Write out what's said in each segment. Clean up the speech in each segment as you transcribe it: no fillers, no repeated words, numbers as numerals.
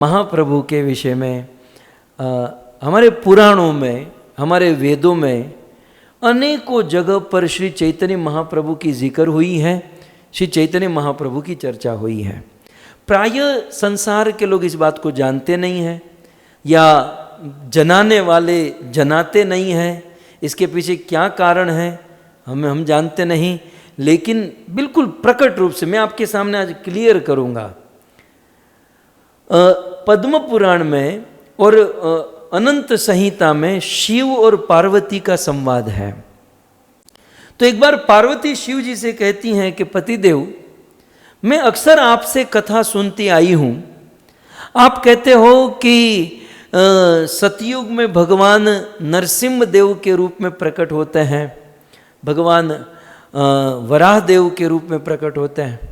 महाप्रभु के विषय में हमारे पुराणों में, हमारे वेदों में अनेकों जगह पर श्री चैतन्य महाप्रभु की जिक्र हुई है, श्री चैतन्य महाप्रभु की चर्चा हुई है। प्रायः संसार के लोग इस बात को जानते नहीं हैं या जनाने वाले जनाते नहीं हैं। इसके पीछे क्या कारण है हम जानते नहीं, लेकिन बिल्कुल प्रकट रूप से मैं आपके सामने आज क्लियर करूंगा। पद्म पुराण में और अनंत संहिता में शिव और पार्वती का संवाद है। तो एक बार पार्वती शिव जी से कहती हैं कि पतिदेव, मैं अक्सर आपसे कथा सुनती आई हूँ। आप कहते हो कि सतयुग में भगवान नरसिंह देव के रूप में प्रकट होते हैं, भगवान वराह देव के रूप में प्रकट होते हैं।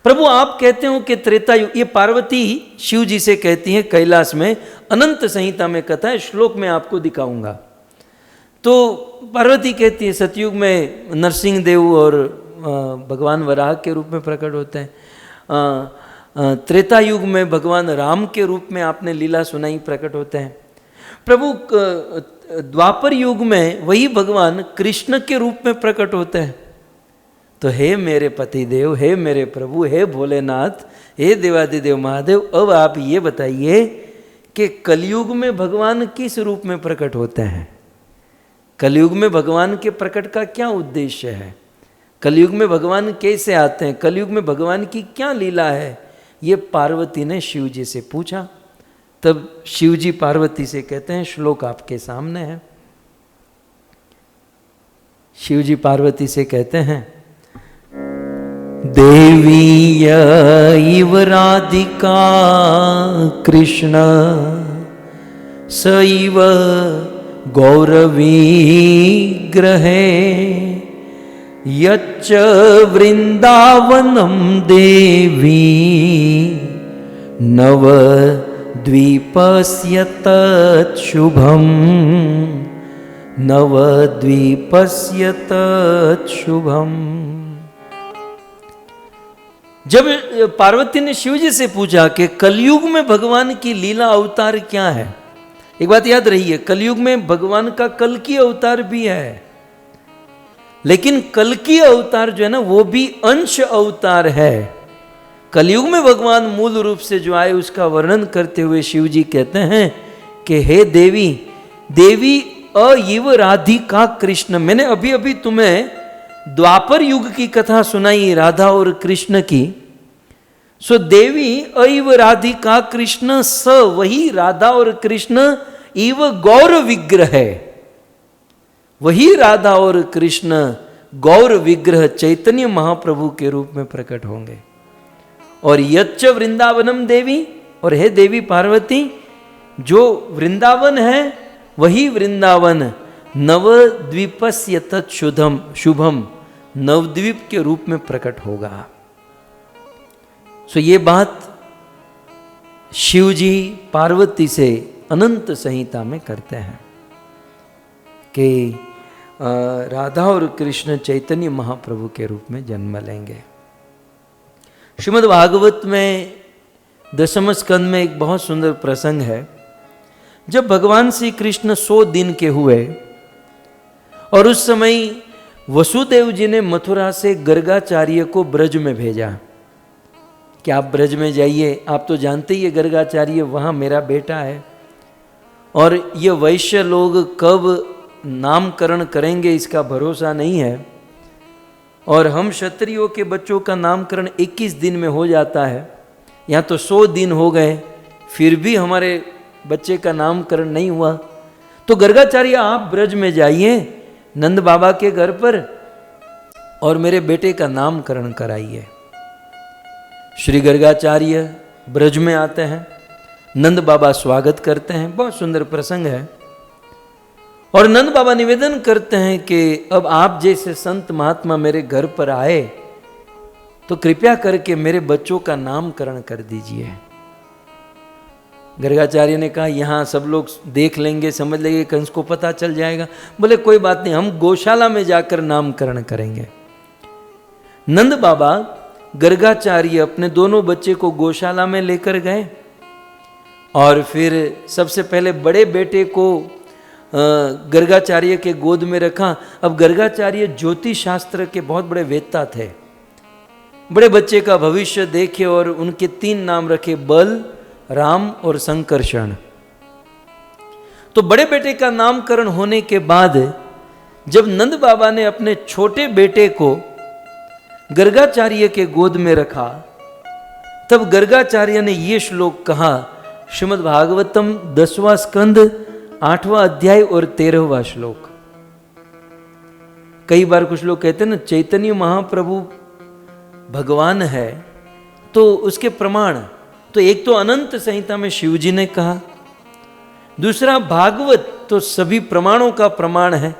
प्रभु आप कहते हो कि त्रेता युग, ये पार्वती शिव जी से कहती है, कैलाश में अनंत संहिता में कथा है, श्लोक में आपको दिखाऊंगा। तो पार्वती कहती है सतयुग में नरसिंह देव और भगवान वराह के रूप में प्रकट होते हैं, त्रेता युग में भगवान राम के रूप में आपने लीला सुनाई प्रकट होते हैं। प्रभु द्वापर युग में वही भगवान कृष्ण के रूप में प्रकट होते हैं। तो हे मेरे पति देव, हे मेरे प्रभु, हे भोलेनाथ, हे देवादिदेव महादेव, अब आप ये बताइए कि कलयुग में भगवान किस रूप में प्रकट होते हैं? कलयुग में भगवान के प्रकट का क्या उद्देश्य है? कलयुग में भगवान कैसे आते हैं? कलयुग में भगवान की क्या लीला है? ये पार्वती ने शिव जी से पूछा। तब शिव जी पार्वती से कहते हैं, श्लोक आपके सामने है। शिव जी पार्वती से कहते हैं, देवी इव राधिका कृष्ण सैव गौरवी ग्रहे यच्च वृंदावनम देवी नवद्वीपस्य तच्छुभम नवद्वीपस्य तच्छुभम। जब पार्वती ने शिव जी से पूछा कि कलयुग में भगवान की लीला अवतार क्या है, एक बात याद रही है, कलयुग में भगवान का कल्कि अवतार भी है, लेकिन कल्कि अवतार जो है ना वो भी अंश अवतार है। कलयुग में भगवान मूल रूप से जो आए उसका वर्णन करते हुए शिव जी कहते हैं कि हे देवी, देवी अइव राधिका कृष्ण। मैंने अभी अभी तुम्हें द्वापर युग की कथा सुनाई राधा और कृष्ण की। सो देवी अइव राधिका कृष्ण स, वही राधा और कृष्ण, इव गौर विग्रह है, वही राधा और कृष्ण गौर विग्रह चैतन्य महाप्रभु के रूप में प्रकट होंगे। और यच्च वृंदावनम देवी, और हे देवी पार्वती, जो वृंदावन है वही वृंदावन नवद्वीपस्य तत्शुभम शुभम, नवद्वीप के रूप में प्रकट होगा। सो ये बात शिव जी पार्वती से अनंत संहिता में करते हैं कि राधा और कृष्ण चैतन्य महाप्रभु के रूप में जन्म लेंगे। श्रीमद् भागवत में दशम स्कंद में एक बहुत सुंदर प्रसंग है, जब भगवान श्री कृष्ण 100 दिन के हुए और उस समय वसुदेव जी ने मथुरा से गर्गाचार्य को ब्रज में भेजा कि आप ब्रज में जाइए। आप तो जानते ही है गर्गाचार्य वहाँ मेरा बेटा है, और ये वैश्य लोग कब नामकरण करेंगे इसका भरोसा नहीं है, और हम क्षत्रियों के बच्चों का नामकरण 21 दिन में हो जाता है। यहाँ तो 100 दिन हो गए फिर भी हमारे बच्चे का नामकरण नहीं हुआ। तो गर्गाचार्य आप ब्रज में जाइए नंद बाबा के घर पर और मेरे बेटे का नामकरण कराइए। श्री गर्गाचार्य ब्रज में आते हैं, नंद बाबा स्वागत करते हैं, बहुत सुंदर प्रसंग है। और नंद बाबा निवेदन करते हैं कि अब आप जैसे संत महात्मा मेरे घर पर आए तो कृपया करके मेरे बच्चों का नामकरण कर दीजिए। गर्गाचार्य ने कहा यहाँ सब लोग देख लेंगे, समझ लेंगे, कंस को पता चल जाएगा। बोले कोई बात नहीं, हम गौशाला में जाकर नामकरण करेंगे। नंद बाबा गर्गाचार्य अपने दोनों बच्चे को गौशाला में लेकर गए और फिर सबसे पहले बड़े बेटे को गर्गाचार्य के गोद में रखा। अब गर्गाचार्य ज्योतिष शास्त्र के बहुत बड़े वेत्ता थे। बड़े बच्चे का भविष्य देखे और उनके 3 नाम रखे, बल, राम और संकर्षण। तो बड़े बेटे का नामकरण होने के बाद जब नंद बाबा ने अपने छोटे बेटे को गर्गाचार्य के गोद में रखा, तब गर्गाचार्य ने ये श्लोक कहा, श्रीमद् भागवतम 10वां स्कंद 8वां अध्याय और 13वां श्लोक। कई बार कुछ लोग कहते हैं ना चैतन्य महाप्रभु भगवान है, तो उसके प्रमाण तो एक तो अनंत संहिता में शिव जी ने कहा, दूसरा भागवत तो सभी प्रमाणों का प्रमाण है।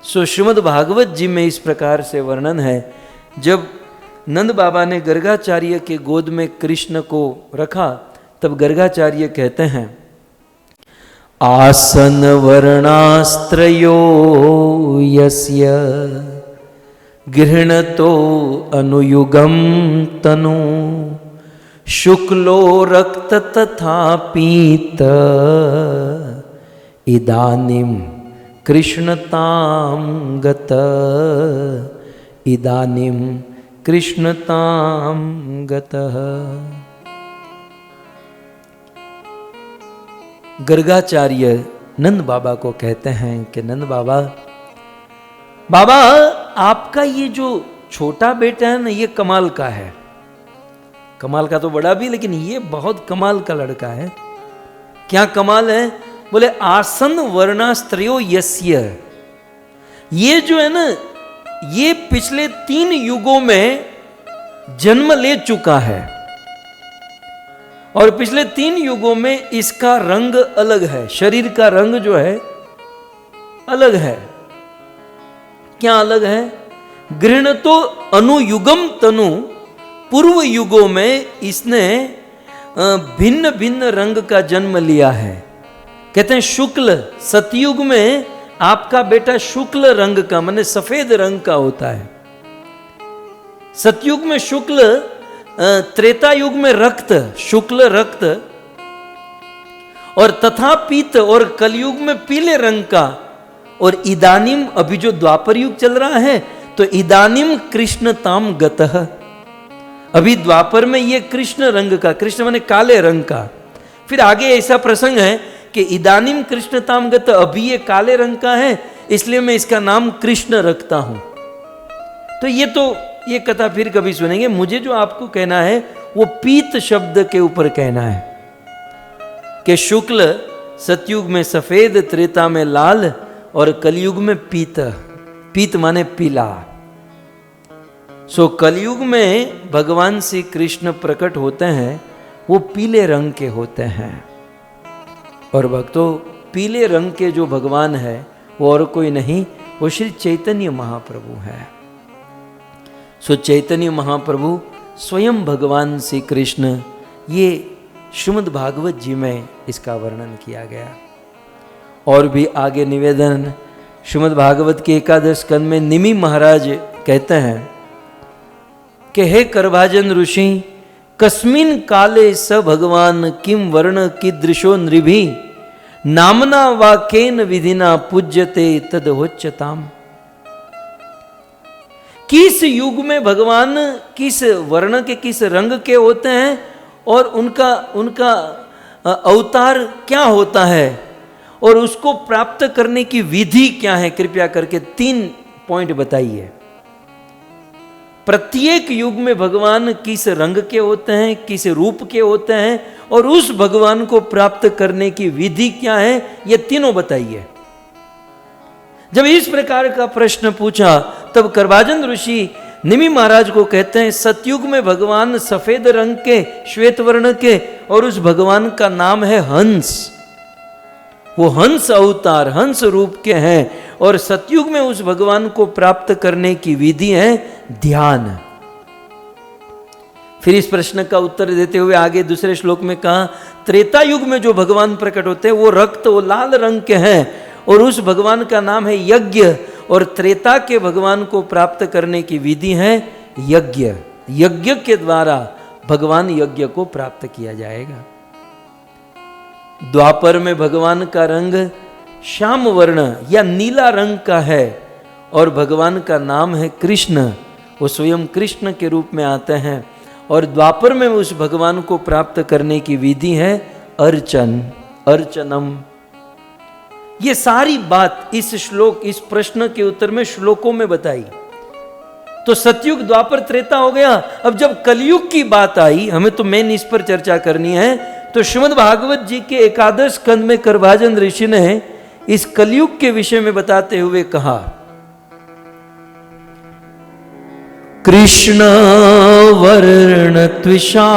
सो श्रीमद् भागवत जी में इस प्रकार से वर्णन है, जब नंद बाबा ने गर्गाचार्य के गोद में कृष्ण को रखा, तब गर्गाचार्य कहते हैं, आसन वर्णास्त्रयो यस्य गृह्णतो अनुयुगम तनु शुक्लो रक्त तथा पीत इदानीम कृष्णताम गत इदानीम कृष्णताम गतः। गर्गाचार्य नंद बाबा को कहते हैं कि नंद बाबा, बाबा आपका ये जो छोटा बेटा है ना, ये कमाल का है। कमाल का तो बड़ा भी, लेकिन ये बहुत कमाल का लड़का है। क्या कमाल है? बोले आसन वर्णास्त्रयो यस्य। ये जो है ना, ये पिछले 3 युगों में जन्म ले चुका है और पिछले 3 युगों में इसका रंग अलग है, शरीर का रंग जो है अलग है। क्या अलग है? गृह्णतो अनुयुगम तनु, पूर्व युगों में इसने भिन्न भिन्न रंग का जन्म लिया है। कहते हैं शुक्ल, सतयुग में आपका बेटा शुक्ल रंग का, माने सफेद रंग का होता है। सतयुग में शुक्ल, त्रेता युग में रक्त, शुक्ल रक्त, और तथा पीत, और कलयुग में पीले रंग का। और इदानीम, अभी जो द्वापर युग चल रहा है, तो इदानीम कृष्णताम गतः, अभी द्वापर में ये कृष्ण रंग का, कृष्ण माने काले रंग का। फिर आगे ऐसा प्रसंग है कि इदानीम कृष्णताम गत, अभी ये काले रंग का है, इसलिए मैं इसका नाम कृष्ण रखता हूं। तो ये कथा फिर कभी सुनेंगे। मुझे जो आपको कहना है वो पीत शब्द के ऊपर कहना है कि शुक्ल सतयुग में सफेद, त्रेता में लाल और कलयुग में पीत। पीत माने पीला। सो कलयुग में भगवान श्री कृष्ण प्रकट होते हैं, वो पीले रंग के होते हैं। और भक्तों, पीले रंग के जो भगवान है वो और कोई नहीं, वो श्री चैतन्य महाप्रभु है। सो चैतन्य महाप्रभु स्वयं भगवान श्री कृष्ण, ये श्रीमद् भागवत जी में इसका वर्णन किया गया। और भी आगे निवेदन, श्रीमद् भागवत के 11 स्कंद में निमि महाराज कहते हैं कि हे करभाजन ऋषि, कस्मिन काले स भगवान किम वर्ण कीदृशो नृभि नामना वा केन विधिना पूज्यते तदहोच्यताम। किस युग में भगवान किस वर्ण के, किस रंग के होते हैं और उनका अवतार क्या होता है और उसको प्राप्त करने की विधि क्या है, कृपया करके 3 पॉइंट बताइए। प्रत्येक युग में भगवान किस रंग के होते हैं, किस रूप के होते हैं और उस भगवान को प्राप्त करने की विधि क्या है, ये तीनों बताइए। जब इस प्रकार का प्रश्न पूछा, तब करभाजन ऋषि निमि महाराज को कहते हैं, सतयुग में भगवान सफेद रंग के, श्वेत वर्ण के, और उस भगवान का नाम है हंस। वो हंस अवतार, हंस रूप के हैं। और सतयुग में उस भगवान को प्राप्त करने की विधि है ध्यान। फिर इस प्रश्न का उत्तर देते हुए आगे दूसरे श्लोक में कहा, त्रेता युग में जो भगवान प्रकट होते हैं वो रक्त, वो लाल रंग के हैं और उस भगवान का नाम है यज्ञ। और त्रेता के भगवान को प्राप्त करने की विधि है यज्ञ। यज्ञ के द्वारा भगवान यज्ञ को प्राप्त किया जाएगा। द्वापर में भगवान का रंग श्याम वर्ण या नीला रंग का है और भगवान का नाम है कृष्ण, वो स्वयं कृष्ण के रूप में आते हैं। और द्वापर में उस भगवान को प्राप्त करने की विधि है अर्चनम। ये सारी बात इस श्लोक, इस प्रश्न के उत्तर में श्लोकों में बताई। तो सतयुग द्वापर त्रेता हो गया। अब जब कलयुग की बात आई, हमें तो मेन इस पर चर्चा करनी है। तो श्रीमद् भागवत जी के एकादश स्कंद में करभाजन ऋषि ने इस कलयुग के विषय में बताते हुए कहा, कृष्ण वर्ण त्विषा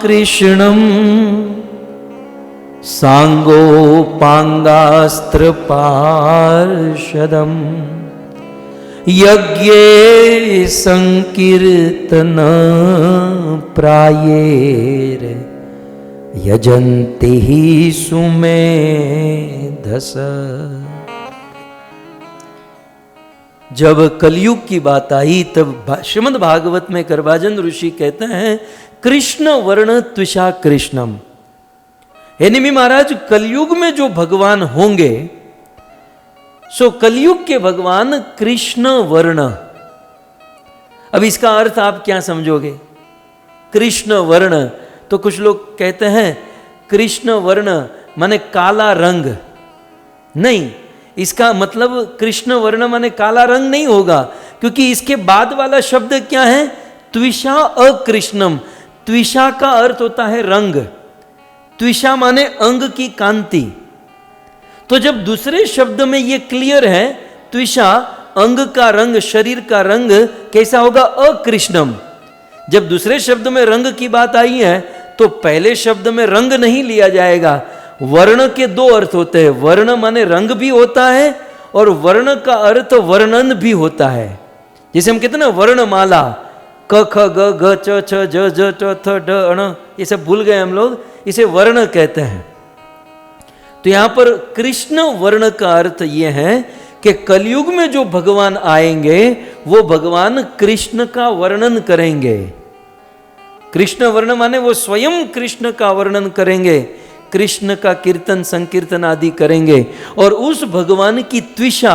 कृष्णम सांगोपांगास्त्र पार्षदम यज्ञे संकीर्तन प्रायेर यजन्ति ही सुमेधस। जब कलयुग की बात आई तब श्रीमद् भागवत में करभाजन ऋषि कहते हैं, कृष्ण वर्ण त्विषा कृष्णम। यानी महाराज कलयुग में जो भगवान होंगे, सो कलयुग के भगवान कृष्ण वर्ण। अब इसका अर्थ आप क्या समझोगे? कृष्ण वर्ण, तो कुछ लोग कहते हैं कृष्ण वर्ण माने काला रंग। नहीं, इसका मतलब कृष्ण वर्ण माने काला रंग नहीं होगा, क्योंकि इसके बाद वाला शब्द क्या है? त्विषा अकृष्णम। त्विषा का अर्थ होता है रंग, त्विषा माने अंग की कांति। तो जब दूसरे शब्द में ये क्लियर है, त्विषा अंग का रंग, शरीर का रंग कैसा होगा? अकृष्णम। जब दूसरे शब्द में रंग की बात आई है तो पहले शब्द में रंग नहीं लिया जाएगा। वर्ण के दो अर्थ होते हैं, वर्ण माने रंग भी होता है और वर्ण का अर्थ वर्णन भी होता है। जैसे हम कहते हैं ना वर्णमाला, क ख ग घ च छ ज ज ट थ ड ण, ये सब भूल गए हम लोग, इसे वर्ण कहते हैं। तो यहां पर कृष्ण वर्ण का अर्थ यह है कि कलयुग में जो भगवान आएंगे वो भगवान कृष्ण का वर्णन करेंगे। कृष्ण वर्ण माने वो स्वयं कृष्ण का वर्णन करेंगे, कृष्ण का कीर्तन संकीर्तन आदि करेंगे। और उस भगवान की त्विषा,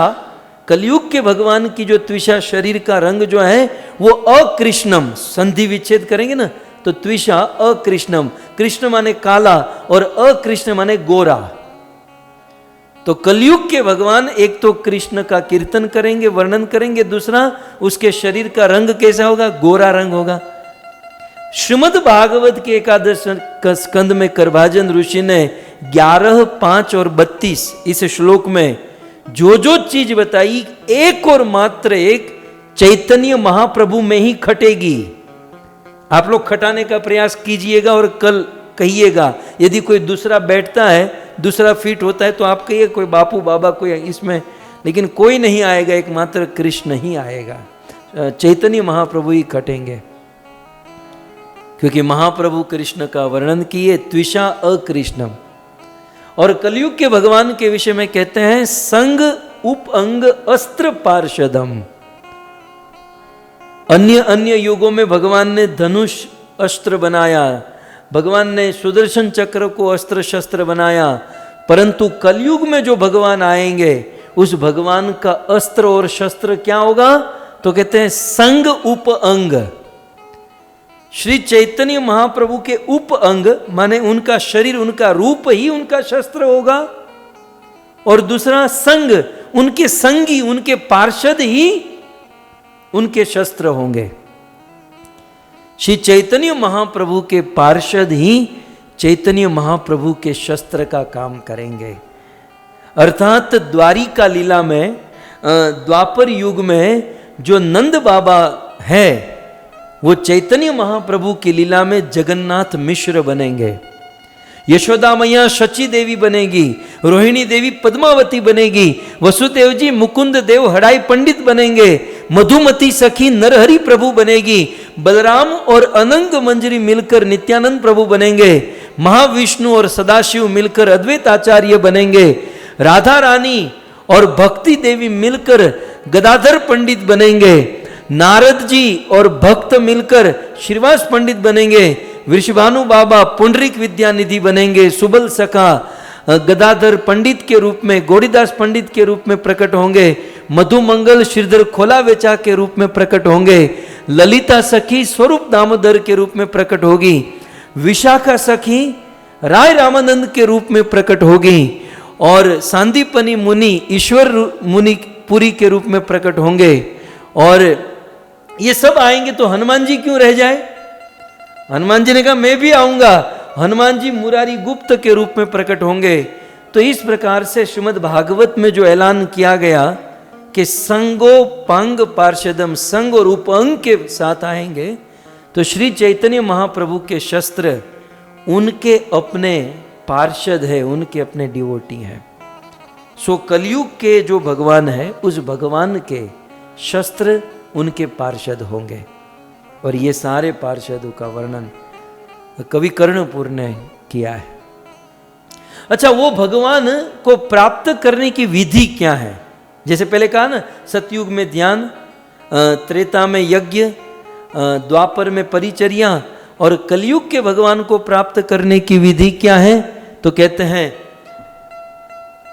कलयुग के भगवान की जो त्विषा, शरीर का रंग जो है वो अकृष्णम, संधि विच्छेद करेंगे ना तो त्विषा अकृष्णम, कृष्ण माने काला और अकृष्ण माने गोरा। तो कलयुग के भगवान एक तो कृष्ण का कीर्तन करेंगे, वर्णन करेंगे, दूसरा उसके शरीर का रंग कैसा होगा? गोरा रंग होगा। श्रीमद् भागवत के एकादश स्कंद में करभाजन ऋषि ने 11, 5 और 32 इस श्लोक में जो जो चीज बताई, एक और मात्र एक चैतन्य महाप्रभु में ही खटेगी। आप लोग खटाने का प्रयास कीजिएगा और कल कहिएगा। यदि कोई दूसरा बैठता है, दूसरा फिट होता है तो आप कहिए कोई बापू बाबा कोई इसमें, लेकिन कोई नहीं आएगा, एकमात्र कृष्ण ही आएगा, चैतन्य महाप्रभु ही खटेंगे। क्योंकि महाप्रभु कृष्ण का वर्णन किए, त्विषा अकृष्णम। और कलयुग के भगवान के विषय में कहते हैं संग उपअंग अस्त्र पार्षदम। अन्य अन्य युगों में भगवान ने धनुष अस्त्र बनाया, भगवान ने सुदर्शन चक्र को अस्त्र शस्त्र बनाया, परंतु कलयुग में जो भगवान आएंगे उस भगवान का अस्त्र और शस्त्र क्या होगा? तो कहते हैं संग उपअंग। श्री चैतन्य महाप्रभु के उप अंग माने उनका शरीर, उनका रूप ही उनका शस्त्र होगा, और दूसरा संग, उनके संगी, उनके पार्षद ही उनके शस्त्र होंगे। श्री चैतन्य महाप्रभु के पार्षद ही चैतन्य महाप्रभु के शस्त्र का काम करेंगे। अर्थात द्वारिका लीला में, द्वापर युग में जो नंद बाबा है वो चैतन्य महाप्रभु की लीला में जगन्नाथ मिश्र बनेंगे, यशोदा मैया शची देवी बनेगी, रोहिणी देवी पद्मावती बनेगी, वसुदेव जी मुकुंद देव हड़ाई पंडित बनेंगे, मधुमती सखी नरहरि प्रभु बनेगी, बलराम और अनंग मंजरी मिलकर नित्यानंद प्रभु बनेंगे, महाविष्णु और सदाशिव मिलकर अद्वैत आचार्य बनेंगे, राधा रानी और भक्ति देवी मिलकर गदाधर पंडित बनेंगे, नारद जी और भक्त मिलकर श्रीवास पंडित बनेंगे, वृषभानु बाबा पुंडरीक विद्यानिधि बनेंगे, सुबल सखा गदाधर पंडित के रूप में, गौरीदास पंडित के रूप में प्रकट होंगे, मधुमंगल श्रीधर खोलावेचा के रूप में प्रकट होंगे, ललिता सखी स्वरूप दामोदर के रूप में प्रकट होगी, विशाखा सखी राय रामानंद के रूप में प्रकट होगी, और सांदीपनी मुनि ईश्वर मुनि पुरी के रूप में प्रकट होंगे। और ये सब आएंगे तो हनुमान जी क्यों रह जाए? हनुमान जी ने कहा मैं भी आऊंगा। हनुमान जी मुरारी गुप्त के रूप में प्रकट होंगे। तो इस प्रकार से श्रीमद् भागवत में जो ऐलान किया गया कि संगोपांग पार्षदम, संग और उपअंग के साथ आएंगे, तो श्री चैतन्य महाप्रभु के शस्त्र उनके अपने पार्षद है, उनके अपने डिवोटी हैं। सो कलयुग के जो भगवान है, उस भगवान के शस्त्र उनके पार्षद होंगे। और ये सारे पार्षदों का वर्णन कवि कर्णपुर ने किया है। अच्छा, वो भगवान को प्राप्त करने की विधि क्या है? जैसे पहले कहा ना, सतयुग में ध्यान, त्रेता में यज्ञ, द्वापर में परिचर्या, और कलयुग के भगवान को प्राप्त करने की विधि क्या है? तो कहते हैं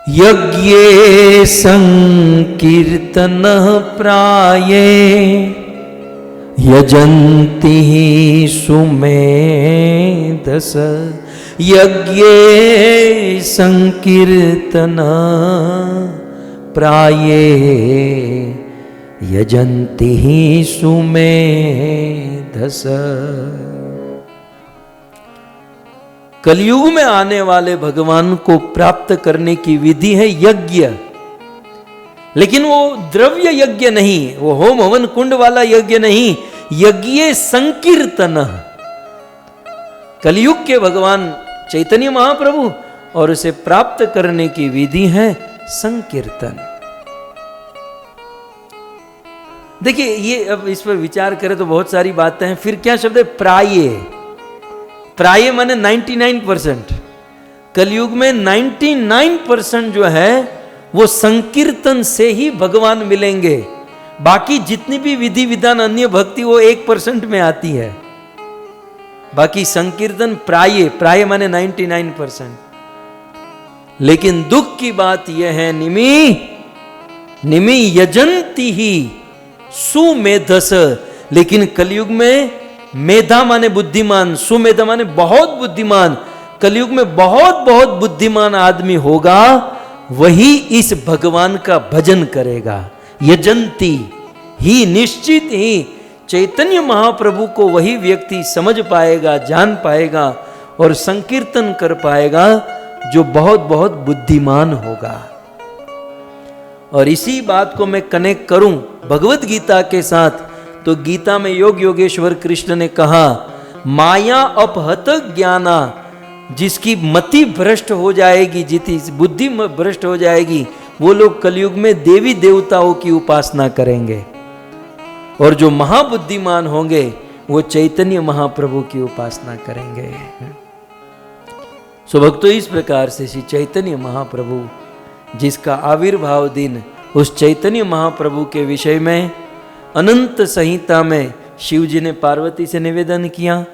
यज्ञे संकीर्तन प्राये यजन्ति सुमेधस, यज्ञे संकीर्तन प्राये यजन्ति सुमेधस। कलयुग में आने वाले भगवान को प्राप्त करने की विधि है यज्ञ, लेकिन वो द्रव्य यज्ञ नहीं, वो होम हवन कुंड वाला यज्ञ नहीं, यज्ञ संकीर्तन। कलयुग के भगवान चैतन्य महाप्रभु, और उसे प्राप्त करने की विधि है संकीर्तन। देखिए, ये अब इस पर विचार करें तो बहुत सारी बातें हैं। फिर क्या शब्द है? प्राये। प्राये माने 99%। कलयुग में 99% जो है वो संकीर्तन से ही भगवान मिलेंगे। बाकी जितनी भी विधि विधान अन्य भक्ति वो 1% में आती है। बाकी संकीर्तन प्राये, प्राये माने 99%। लेकिन दुख की बात यह है, निमि यजंती ही सुमेधस, लेकिन कलयुग में मेधा माने बुद्धिमान, सुमेधा माने बहुत बुद्धिमान। कलयुग में बहुत बहुत बुद्धिमान आदमी होगा, वही इस भगवान का भजन करेगा। यजंती ही, निश्चित ही चैतन्य महाप्रभु को वही व्यक्ति समझ पाएगा, जान पाएगा और संकीर्तन कर पाएगा जो बहुत बहुत बुद्धिमान होगा। और इसी बात को मैं कनेक्ट करूं भगवत गीता के साथ, तो गीता में योग योगेश्वर कृष्ण ने कहा, माया अपहत ज्ञाना, जिसकी मति भ्रष्ट हो जाएगी, जिसकी बुद्धि भ्रष्ट हो जाएगी, वो लोग कलयुग में देवी देवताओं की उपासना करेंगे। और जो महाबुद्धिमान होंगे वो चैतन्य महाप्रभु की उपासना करेंगे। सो भक्तों, इस प्रकार से श्री चैतन्य महाप्रभु, जिसका आविर्भाव दिन, उस चैतन्य महाप्रभु के विषय में अनंत संहिता में शिव जी ने पार्वती से निवेदन किया,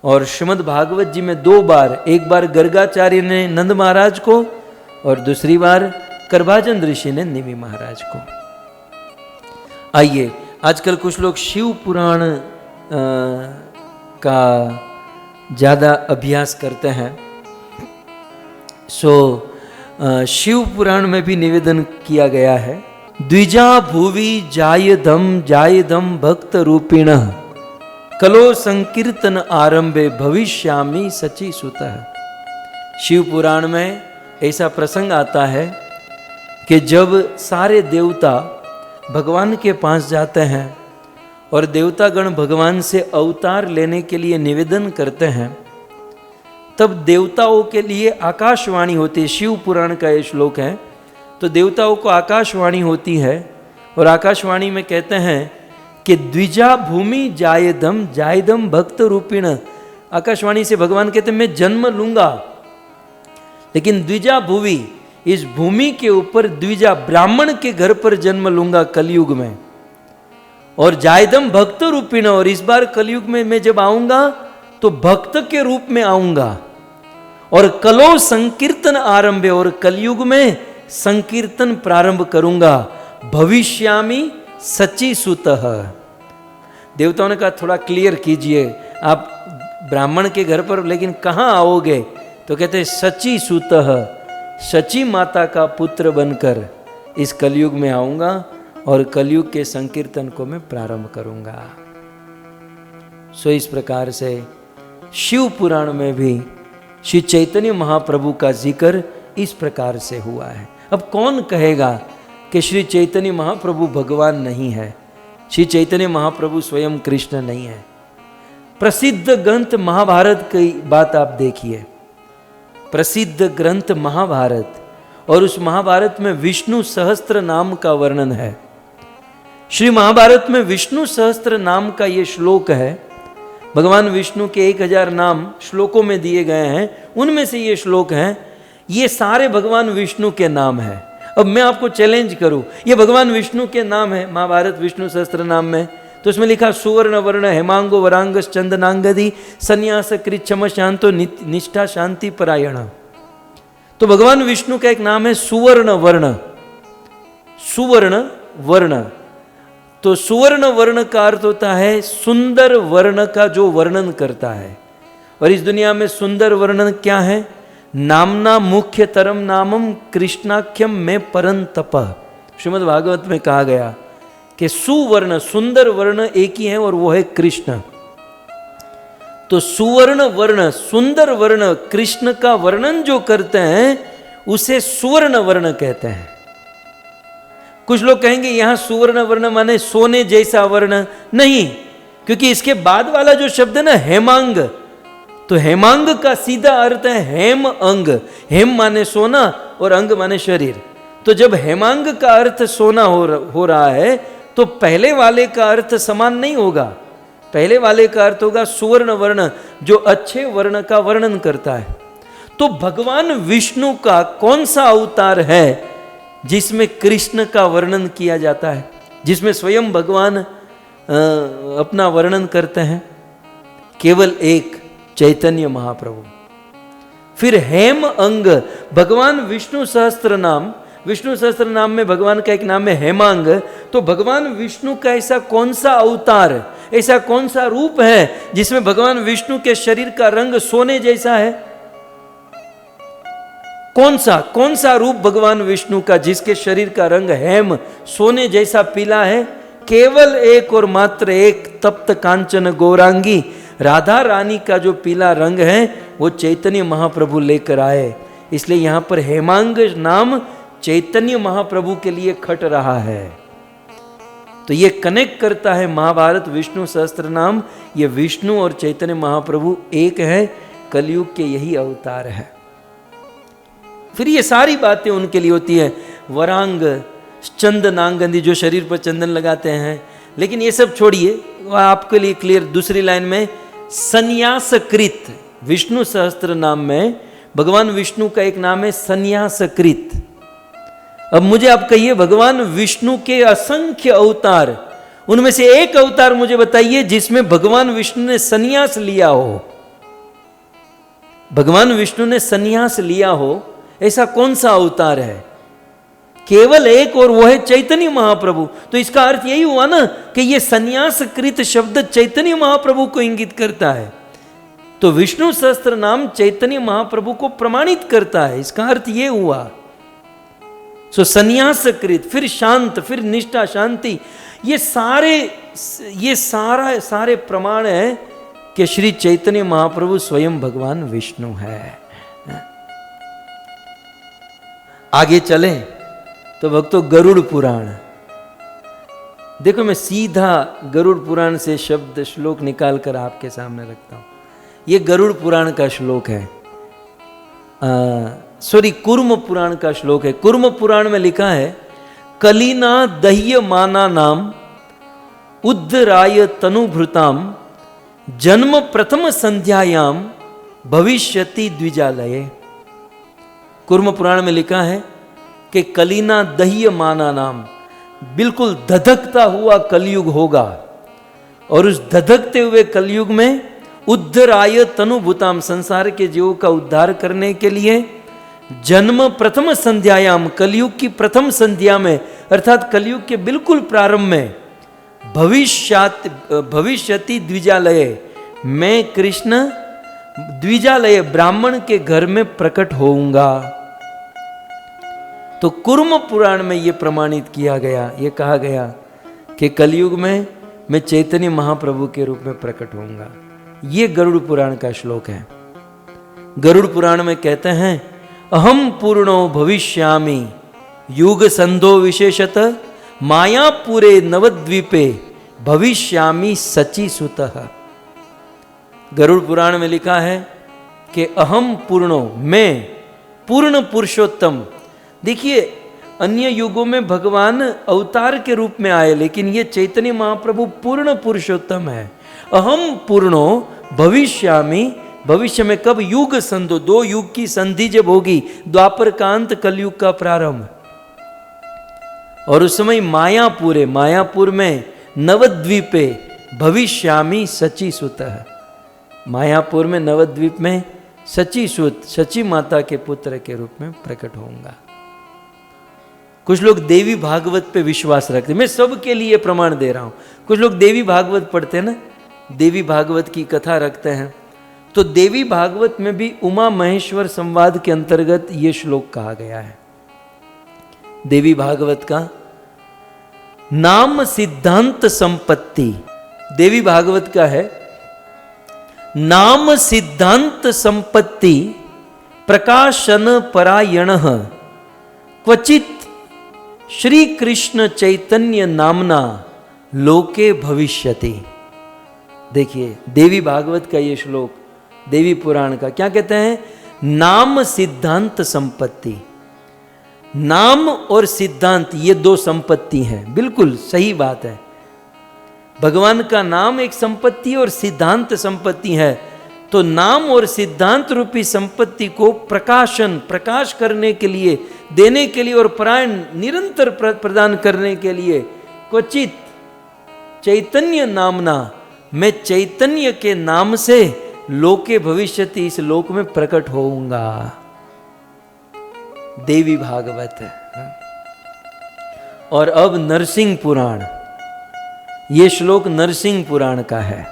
और श्रीमद् भागवत जी में 2 बार, एक बार गर्गाचार्य ने नंद महाराज को और दूसरी बार करभाजन ऋषि ने निमि महाराज को। आइए, आजकल कुछ लोग शिव पुराण का ज़्यादा अभ्यास करते हैं। शिव पुराण में भी निवेदन किया गया है, द्विजा भुवि जायदम भक्त रूपिण, कलो संकीर्तन आरंभे भविष्यामि सची सुतः। शिव पुराण में ऐसा प्रसंग आता है कि जब सारे देवता भगवान के पास जाते हैं और देवतागण भगवान से अवतार लेने के लिए निवेदन करते हैं, तब देवताओं के लिए आकाशवाणी होती है। शिव पुराण का ये श्लोक है। तो देवताओं को आकाशवाणी होती है, और आकाशवाणी में कहते हैं कि द्विजा भूमि जायदम भक्त रूपिण। आकाशवाणी से भगवान कहते हैं मैं जन्म लूंगा, लेकिन द्विजा भूवि, इस भूमि के ऊपर द्विजा ब्राह्मण के घर पर जन्म लूंगा कलयुग में, और जायदम भक्त रूपिण, और इस बार कलयुग में मैं जब आऊंगा तो भक्त के रूप में आऊंगा। और कलो संकीर्तन आरंभे, और कलयुग में संकीर्तन प्रारंभ करूंगा। भविष्यामि सची सुतः। देवताओं ने कहा थोड़ा क्लियर कीजिए, आप ब्राह्मण के घर पर लेकिन कहाँ आओगे? तो कहते हैं सची सुतः, सची माता का पुत्र बनकर इस कलयुग में आऊंगा और कलयुग के संकीर्तन को मैं प्रारंभ करूंगा। सो इस प्रकार से शिव पुराण में भी श्री चैतन्य महाप्रभु का जिक्र इस प्रकार से हुआ है। अब कौन कहेगा कि श्री चैतन्य महाप्रभु भगवान नहीं है, श्री चैतन्य महाप्रभु स्वयं कृष्ण नहीं है? प्रसिद्ध ग्रंथ महाभारत की बात आप देखिए, प्रसिद्ध ग्रंथ महाभारत, और उस महाभारत में विष्णु सहस्त्र नाम का वर्णन है। श्री महाभारत में विष्णु सहस्त्र नाम का ये श्लोक है। भगवान विष्णु के 1000 नाम श्लोकों में दिए गए हैं, उनमें से ये श्लोक हैं। ये सारे भगवान विष्णु के नाम हैं। अब मैं आपको चैलेंज करूं, ये भगवान विष्णु के नाम है महाभारत विष्णु सहस्त्र नाम में, तो उसमें लिखा सुवर्ण वर्ण हेमांगो वरांगस चंदनांगदी संन्यास कृत क्षम शांतो निष्ठा शांति परायण। तो भगवान विष्णु का एक नाम है सुवर्ण वर्ण, सुवर्ण वर्ण। तो सुवर्ण वर्ण का अर्थ होता है सुंदर वर्ण का जो वर्णन करता है। और इस दुनिया में सुंदर वर्णन क्या है? नामना मुख्य तरम नामम कृष्णाख्यम में परम तप। श्रीमद् भागवत में कहा गया कि सुवर्ण सुंदर वर्ण एक ही है और वो है कृष्ण। तो सुवर्ण वर्ण सुंदर वर्ण कृष्ण का वर्णन जो करते हैं उसे सुवर्ण वर्ण कहते हैं। कुछ लोग कहेंगे यहां सुवर्ण वर्ण माने सोने जैसा वर्ण, नहीं, क्योंकि इसके बाद वाला जो शब्द है ना हेमांग, तो हेमांग का सीधा अर्थ है हेम अंग। हेम माने सोना और अंग माने शरीर। तो जब हेमांग का अर्थ सोना हो रहा है तो पहले वाले का अर्थ समान नहीं होगा। पहले वाले का अर्थ होगा सुवर्ण वर्ण, जो अच्छे वर्ण का वर्णन करता है। तो भगवान विष्णु का कौन सा अवतार है जिसमें कृष्ण का वर्णन किया जाता है, जिसमें स्वयं भगवान अपना वर्णन करते हैं? केवल एक, चैतन्य महाप्रभु। फिर हेम अंग, भगवान विष्णु सहस्त्र नाम, विष्णु सहस्त्र नाम में भगवान का एक नाम है हेमांग। तो भगवान विष्णु का ऐसा कौन सा अवतार, ऐसा कौन सा रूप है जिसमें भगवान विष्णु के शरीर का रंग सोने जैसा है? कौन सा रूप भगवान विष्णु का जिसके शरीर का रंग हेम सोने जैसा पीला है? केवल एक और मात्र एक, तप्त कांचन गौरांगी राधा रानी का जो पीला रंग है वो चैतन्य महाप्रभु लेकर आए। इसलिए यहां पर हेमांग नाम चैतन्य महाप्रभु के लिए खट रहा है। तो ये कनेक्ट करता है महाभारत विष्णु सहस्त्र नाम, ये विष्णु और चैतन्य महाप्रभु एक है, कलयुग के यही अवतार है। फिर ये सारी बातें उनके लिए होती है, वरांग चंदनांगंदी जो शरीर पर चंदन लगाते हैं। लेकिन ये सब छोड़िए, आपके लिए क्लियर दूसरी लाइन में संन्यासकृत, विष्णु सहस्त्र नाम में भगवान विष्णु का एक नाम है संन्यासकृत। अब मुझे आप कहिए भगवान विष्णु के असंख्य अवतार, उनमें से एक अवतार मुझे बताइए जिसमें भगवान विष्णु ने संन्यास लिया हो। भगवान विष्णु ने संन्यास लिया हो ऐसा कौन सा अवतार है? केवल एक, और वो है चैतन्य महाप्रभु। तो इसका अर्थ यही हुआ ना कि ये संन्यासकृत शब्द चैतन्य महाप्रभु को इंगित करता है। तो विष्णु सहस्त्र नाम चैतन्य महाप्रभु को प्रमाणित करता है, इसका अर्थ ये हुआ। सो संन्यासकृत, फिर शांत, फिर निष्ठा शांति, ये सारे प्रमाण है कि श्री चैतन्य महाप्रभु स्वयं भगवान विष्णु है। आगे चलें तो भक्तों गरुड़ पुराण देखो, मैं सीधा गरुड़ पुराण से शब्द श्लोक निकाल कर आपके सामने रखता हूं। ये गरुड़ पुराण का श्लोक है, कूर्म पुराण का श्लोक है। कूर्म पुराण में लिखा है, कलिना दह्य माना नाम उद्धराय तनुभृताम जन्म प्रथम संध्यायाम भविष्यति द्विजालये। कूर्म पुराण में लिखा है कि कलिना दह्य माना नाम, बिल्कुल धधकता हुआ कलयुग होगा, और उस धधकते हुए कलयुग में उद्धराय तनुभूताम, संसार के जीवों का उद्धार करने के लिए जन्म प्रथम संध्यायाम, कलयुग की प्रथम संध्या में अर्थात कलयुग के बिल्कुल प्रारंभ में भविष्यति द्विजालय, मैं कृष्ण द्विजालय ब्राह्मण के घर में प्रकट होऊंगा। तो कुर्म पुराण में यह प्रमाणित किया गया, यह कहा गया कि कलयुग में मैं चैतन्य महाप्रभु के रूप में प्रकट होऊंगा। यह गरुड़ पुराण का श्लोक है। गरुड़ पुराण में कहते हैं अहम पूर्णो भविष्यामि युग संधो विशेषत मायापुरे नवद्वीपे भविष्यामि सची सुतः। गरुड़ पुराण में लिखा है कि अहम पूर्णो, मैं पूर्ण पुरुषोत्तम। देखिए अन्य युगों में भगवान अवतार के रूप में आए, लेकिन ये चैतन्य महाप्रभु पूर्ण पुरुषोत्तम है। अहम पूर्णो भविष्यामि, भविष्य में कब? युग संधो, दो युग की संधि जब होगी, द्वापर का अंत, कलयुग का प्रारंभ। और उस समय मायापुरे, मायापुर में नवद्वीपे भविष्यामि सची सुतः, मायापुर में नवद्वीप में सची सुत, सची माता के पुत्र के रूप में प्रकट होऊंगा। कुछ लोग देवी भागवत पे विश्वास रखते, मैं सबके लिए प्रमाण दे रहा हूं। कुछ लोग देवी भागवत पढ़ते हैं ना, देवी भागवत की कथा रखते हैं। तो देवी भागवत में भी उमा महेश्वर संवाद के अंतर्गत यह श्लोक कहा गया है। देवी भागवत का नाम सिद्धांत संपत्ति, देवी भागवत का है नाम सिद्धांत संपत्ति प्रकाशन परायण क्वचित श्री कृष्ण चैतन्य नामना लोके भविष्यति। देखिए देवी भागवत का ये श्लोक, देवी पुराण का क्या कहते हैं? नाम सिद्धांत संपत्ति। नाम और सिद्धांत ये दो संपत्ति हैं, बिल्कुल सही बात है। भगवान का नाम एक संपत्ति और सिद्धांत संपत्ति है। तो नाम और सिद्धांत रूपी संपत्ति को प्रकाश करने के लिए, देने के लिए और परायण निरंतर प्रदान करने के लिए क्वचित चैतन्य नामना, मैं चैतन्य के नाम से लोके भविष्यति, इस लोक में प्रकट होऊंगा। देवी भागवत है। और अब नरसिंह पुराण, ये श्लोक नरसिंह पुराण का है।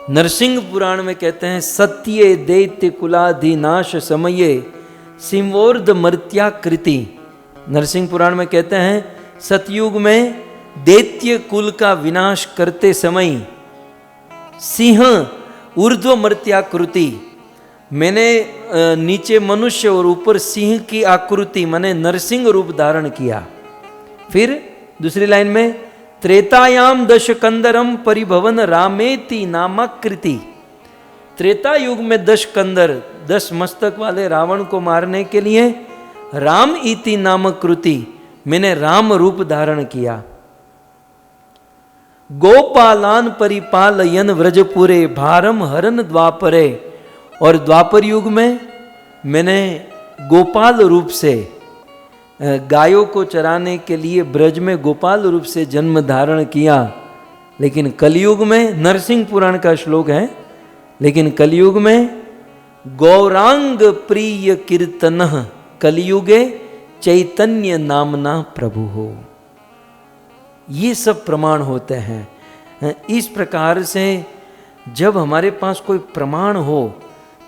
नरसिंह पुराण में कहते हैं सत्ये दैत्य कुलाधिनाश समये सिंवोर्ध मर्त्याकृति। नरसिंह पुराण में कहते हैं सतयुग में दैत्य कुल का विनाश करते समय सिंह ऊर्ध्व मर्त्याकृति, मैंने नीचे मनुष्य और ऊपर सिंह की आकृति माने नरसिंह रूप धारण किया। फिर दूसरी लाइन में त्रेतायाम दश कंदरम परिभवन रामेति नामाकृति। त्रेता युग में 10 कंदर, 10 मस्तक वाले रावण को मारने के लिए राम इति नामकृति, मैंने राम रूप धारण किया। गोपालान परिपालयन व्रजपुरे भारम हरन द्वापरे, और द्वापर युग में मैंने गोपाल रूप से गायों को चराने के लिए ब्रज में गोपाल रूप से जन्म धारण किया। लेकिन कलयुग में, नरसिंह पुराण का श्लोक है, लेकिन कलयुग में गौरांग प्रिय कीर्तन कलयुगे चैतन्य नामना प्रभु हो। ये सब प्रमाण होते हैं। इस प्रकार से जब हमारे पास कोई प्रमाण हो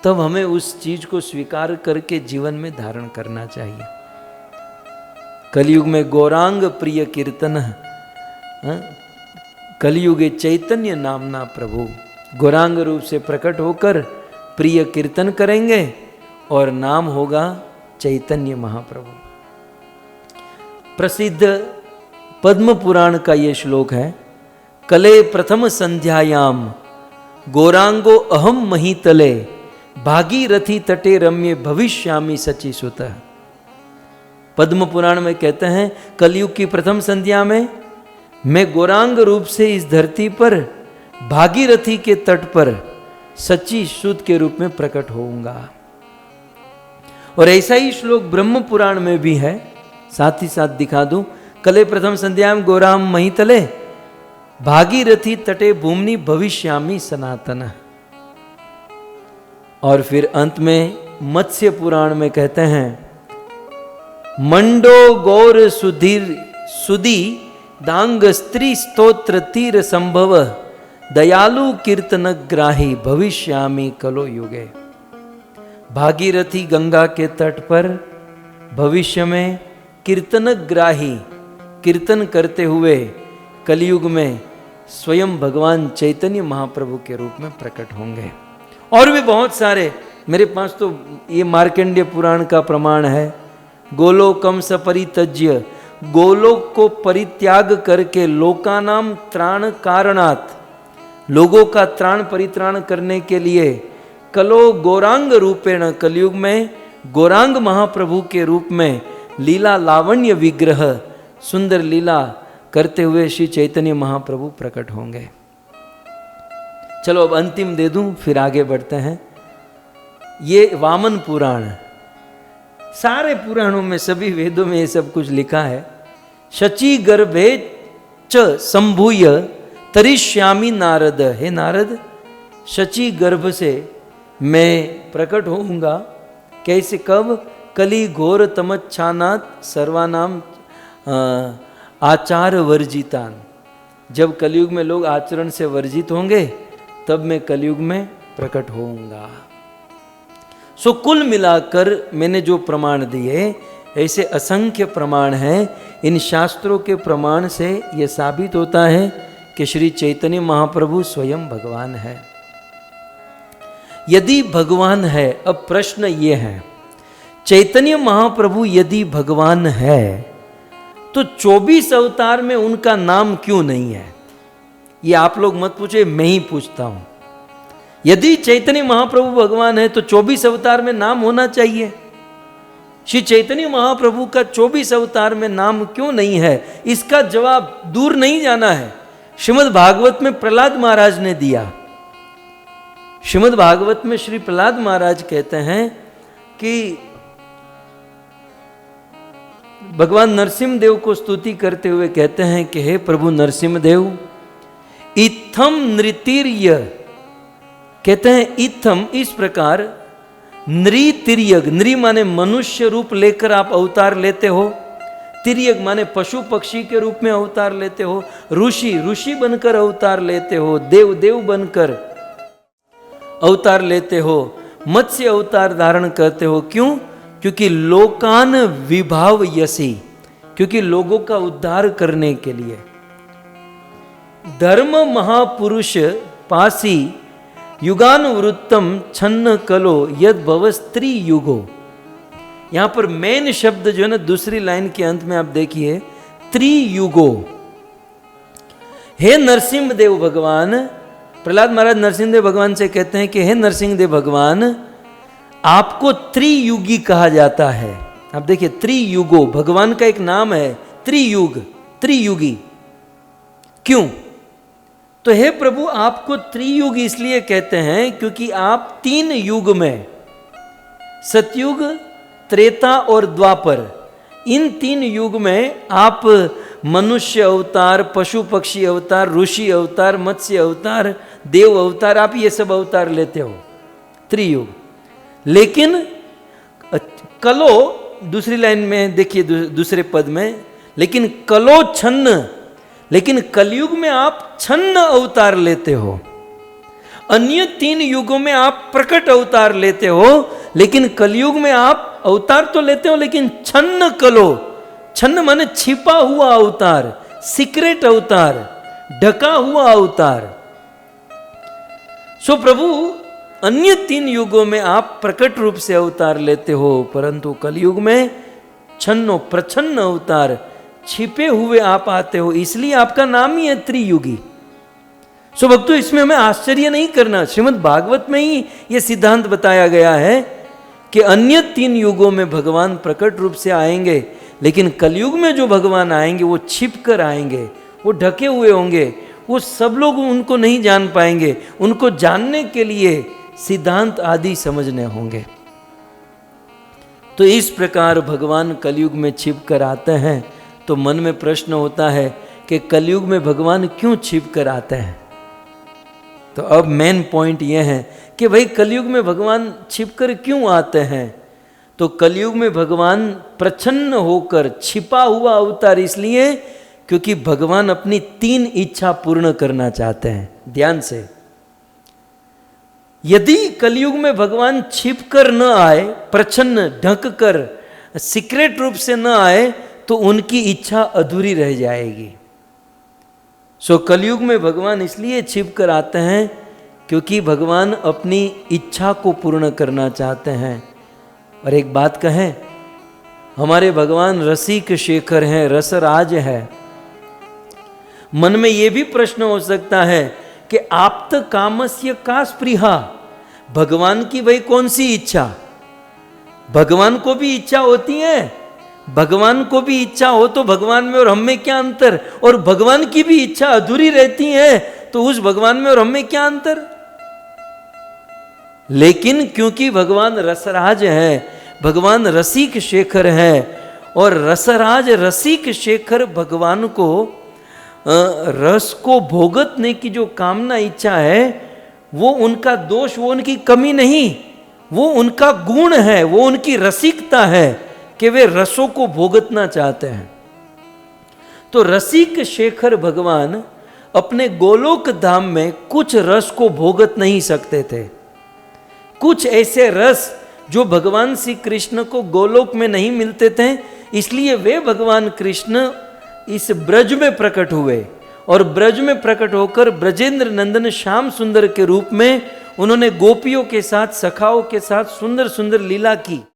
तब हमें उस चीज को स्वीकार करके जीवन में धारण करना चाहिए। कलयुग में गौरांग प्रिय कीर्तन, कलयुगे चैतन्य नामना प्रभु, गौरांग रूप से प्रकट होकर प्रिय कीर्तन करेंगे और नाम होगा चैतन्य महाप्रभु। प्रसिद्ध पद्म पुराण का ये श्लोक है कले प्रथम संध्यायाम गौरांगो अहम महीतले भागीरथी तटे रम्य भविष्यामि सची सुतः। पद्म पुराण में कहते हैं कलयुग की प्रथम संध्या में मैं गौरांग रूप से इस धरती पर भागीरथी के तट पर सच्ची सुत के रूप में प्रकट होऊंगा। और ऐसा ही श्लोक ब्रह्म पुराण में भी है, साथ ही साथ दिखा दूं। कले प्रथम संध्याम गौराम महीतले भागीरथी तटे भूमनि भविष्यामि सनातन। और फिर अंत में मत्स्य पुराण में कहते हैं, मंडो गौर सुधीर सुदी दांग स्त्री स्तोत्र तीर संभव दयालु कीर्तन ग्राही भविष्यामि कलो युगे। भागीरथी गंगा के तट पर भविष्य में कीर्तनग्राही कीर्तन करते हुए कलयुग में स्वयं भगवान चैतन्य महाप्रभु के रूप में प्रकट होंगे। और भी बहुत सारे, मेरे पास तो ये मार्कंडेय पुराण का प्रमाण है। गोलोकम सपरित्यज्य, गोलोक को परित्याग करके लोकानाम त्राण कारणात्, लोगों का त्राण परित्राण करने के लिए कलो गौरांग रूपेण, कलयुग में गौरांग महाप्रभु के रूप में लीला लावण्य विग्रह सुंदर लीला करते हुए श्री चैतन्य महाप्रभु प्रकट होंगे। चलो अब अंतिम दे दूं, फिर आगे बढ़ते हैं। ये वामन पुराण, सारे पुराणों में सभी वेदों में ये सब कुछ लिखा है। शची गर्भे च संभूय तरिष्यामि नारद, हे नारद शची गर्भ से मैं प्रकट होऊंगा। कैसे, कब? कली घोर तमच्छानात सर्वानाम आचार वर्जितान, जब कलयुग में लोग आचरण से वर्जित होंगे तब मैं कलयुग में प्रकट होऊंगा। सो कुल मिलाकर मैंने जो प्रमाण दिए, ऐसे असंख्य प्रमाण हैं। इन शास्त्रों के प्रमाण से यह साबित होता है कि श्री चैतन्य महाप्रभु स्वयं भगवान है। यदि भगवान है, अब प्रश्न ये है, चैतन्य महाप्रभु यदि भगवान है तो 24 अवतार में उनका नाम क्यों नहीं है? ये आप लोग मत पूछे, मैं ही पूछता हूं। यदि चैतन्य महाप्रभु भगवान है तो 24 अवतार में नाम होना चाहिए। श्री चैतन्य महाप्रभु का 24 अवतार में नाम क्यों नहीं है? इसका जवाब दूर नहीं जाना है, श्रीमद् भागवत में प्रहलाद महाराज ने दिया। श्रीमद् भागवत में श्री प्रहलाद महाराज कहते हैं कि भगवान नरसिंह देव को स्तुति करते हुए कहते हैं कि हे प्रभु नरसिंह देव, इत्थम नृतिर्य, कहते हैं इत्थम इस प्रकार, नृतिर्यग, नृ माने मनुष्य रूप लेकर आप अवतार लेते हो, तिर्यग माने पशु पक्षी के रूप में अवतार लेते हो, ऋषि ऋषि बनकर अवतार लेते हो, देव देव बनकर अवतार लेते हो, मत्स्य अवतार धारण करते हो। क्यों? क्योंकि लोकान विभाव यसी, क्योंकि लोगों का उद्धार करने के लिए। धर्म महापुरुष पासी युगानुवृत्तम छन्न कलो यद भव स्त्री युगो। यहां पर मेन शब्द जो है ना, दूसरी लाइन के अंत में आप देखिए, त्रियुगो। हे नरसिंह देव भगवान, प्रहलाद महाराज नरसिंह देव भगवान से कहते हैं कि हे नरसिंह देव भगवान, आपको त्रियुगी कहा जाता है। आप देखिए, त्रियुगो भगवान का एक नाम है, त्रियुग, त्रियुगी। क्यों? तो हे प्रभु, आपको त्रियुग इसलिए कहते हैं क्योंकि आप 3 युग में, सतयुग, त्रेता और द्वापर, इन 3 युग में आप मनुष्य अवतार, पशु पक्षी अवतार, ऋषि अवतार, मत्स्य अवतार, देव अवतार, आप ये सब अवतार लेते हो, त्रियुग। लेकिन कलो, दूसरी लाइन में देखिए, दूसरे पद में, लेकिन कलो छन्न, लेकिन कलयुग में आप छन्न अवतार लेते हो। अन्य 3 युगों में आप प्रकट अवतार लेते हो, लेकिन कलयुग में आप अवतार तो लेते हो लेकिन छन्न कलो, छन्न माने छिपा हुआ अवतार, सीक्रेट अवतार, ढका हुआ अवतार। सो प्रभु, अन्य 3 युगों में आप प्रकट रूप से अवतार लेते हो, परंतु कलयुग में छन्नो प्रछन्न अवतार, छिपे हुए आप आते हो, इसलिए आपका नाम ही है त्रियुगी। सो भक्तों, इसमें हमें आश्चर्य नहीं करना, श्रीमद् भागवत में ही यह सिद्धांत बताया गया है कि अन्य 3 युगों में भगवान प्रकट रूप से आएंगे, लेकिन कलयुग में जो भगवान आएंगे वो छिप कर आएंगे, वो ढके हुए होंगे, वो सब लोग उनको नहीं जान पाएंगे। उनको जानने के लिए सिद्धांत आदि समझने होंगे। तो इस प्रकार भगवान कलयुग में छिप कर आते हैं। तो मन में प्रश्न होता है कि कलयुग में भगवान क्यों छिप कर आते हैं? तो अब मेन पॉइंट यह है कि भाई कलयुग में भगवान छिपकर क्यों आते हैं? तो कलयुग में भगवान प्रसन्न होकर छिपा हुआ अवतार इसलिए क्योंकि भगवान अपनी 3 इच्छा पूर्ण करना चाहते हैं। ध्यान से, यदि कलयुग में भगवान छिपकर न आए, प्रच्छन्न ढक कर सीक्रेट रूप से न आए, तो उनकी इच्छा अधूरी रह जाएगी। सो कलयुग में भगवान इसलिए छिपकर आते हैं क्योंकि भगवान अपनी इच्छा को पूर्ण करना चाहते हैं। और एक बात कहें, हमारे भगवान रसिक शेखर हैं, रसराज है। मन में यह भी प्रश्न हो सकता है कि आप्त कामस्य का स्पृहा, भगवान की भाई कौन सी इच्छा? भगवान को भी इच्छा होती है। भगवान को भी इच्छा हो तो भगवान में और हम में क्या अंतर? और भगवान की भी इच्छा अधूरी रहती है तो उस भगवान में और हम में क्या अंतर? लेकिन क्योंकि भगवान रसराज है, भगवान रसिक शेखर है, और रसराज रसिक शेखर भगवान को रस को भोगतने की जो कामना इच्छा है, वो उनका दोष, वो उनकी कमी नहीं, वो उनका गुण है, वो उनकी रसिकता है कि वे रसों को भोगतना चाहते हैं। तो रसिक शेखर भगवान अपने गोलोक धाम में कुछ रस को भोगत नहीं सकते थे। कुछ ऐसे रस जो भगवान श्री कृष्ण को गोलोक में नहीं मिलते थे, इसलिए वे भगवान कृष्ण इस ब्रज में प्रकट हुए, और ब्रज में प्रकट होकर ब्रजेंद्र नंदन श्याम सुंदर के रूप में उन्होंने गोपियों के साथ, सखाओं के साथ सुंदर सुंदर लीला की।